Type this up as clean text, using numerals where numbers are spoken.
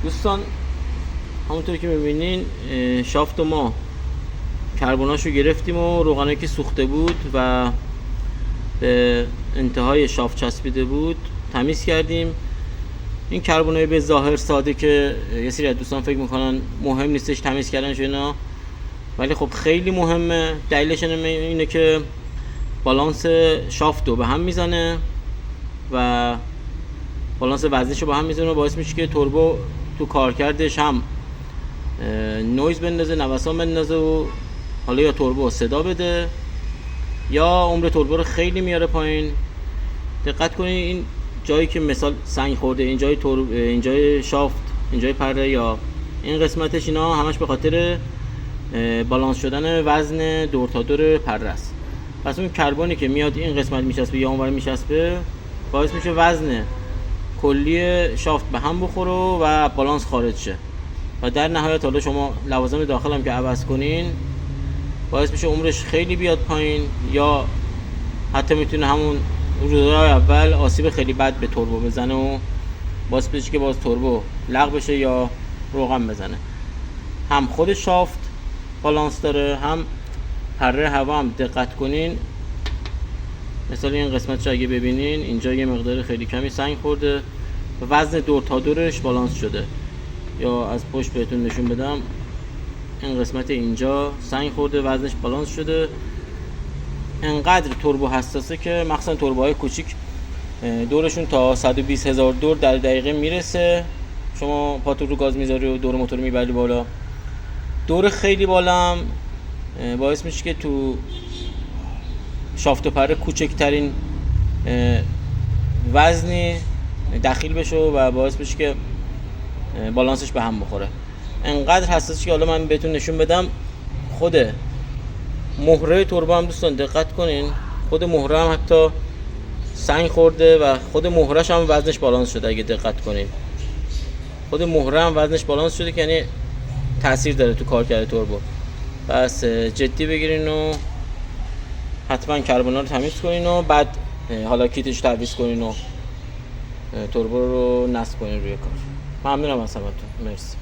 دوستان همونطور که میبینین شافت ما کربوناشو گرفتیم و روغنایی که سوخته بود و به انتهای شافت چسبیده بود تمیز کردیم. این کربونای به ظاهر ساده که یه سری از دوستان فکر میکنن مهم نیستش تمیز کردنش اینا، ولی خب خیلی مهمه. دلیلش اینه که بالانس شافت رو به هم میزنه و بالانس وزنش رو به هم میزنه و باعث میشه که توربو تو کارکردش هم نویز بندازه، نوسان بندازه و حالا یا توربو صدا بده یا عمر توربو رو خیلی میاره پایین. دقت کنید این جایی که مثال سنگ خورده، این جای شافت، این جای پره یا این قسمتش، اینا همش به خاطر بالانس شدن وزن دور تا دور پره است. پس اون کربونی که میاد این قسمت میچسبه یا اونور میچسبه باعث میشه وزن کلی شافت به هم بخوره و بالانس خارج شه و در نهایت حالا شما لوازم داخل هم که عوض کنین باعث میشه عمرش خیلی بیاد پایین یا حتی میتونه همون روزهای اول آسیب خیلی بد به توربو بزنه و باعث بشه که باز توربو لغو بشه یا روغن بزنه. هم خود شافت بالانس داره، هم پره هوا هم. دقت کنین مثلا این قسمتش اگه ببینین اینجا یه مقدار خیلی کمی سنگ خورده و وزن دور تا دورش بالانس شده. یا از پشت بهتون نشون بدم، این قسمت اینجا سنگ خورده، وزنش بالانس شده. انقدر توربو حساسه که مخصوصا توربوهای کوچیک دورشون تا 120,000 دور در دقیقه میرسه. شما پاتون رو گاز میذاری و دور موتور میبری بالا، دور خیلی بالا هم باعث میشه که تو شافت و پره کوچکترین وزنی دخیل بشه و باعث بشه که بالانسش به هم بخوره. انقدر حساسه که حالا من بهتون نشون بدم. خود مهره توربو هم دوستان دقت کنین، خود مهره هم حتی سنگ خورده و خود مهرهش هم وزنش بالانس شده. اگه دقت کنین خود مهره هم وزنش بالانس شده که یعنی تاثیر داره تو کارکرد توربو. پس جدی بگیرین و حتما کربونا رو تمیز کنین و بعد حالا کیتش تعویض کنین و توربو رو نصب کنین روی کار. ممنونم از همتون. مرسی.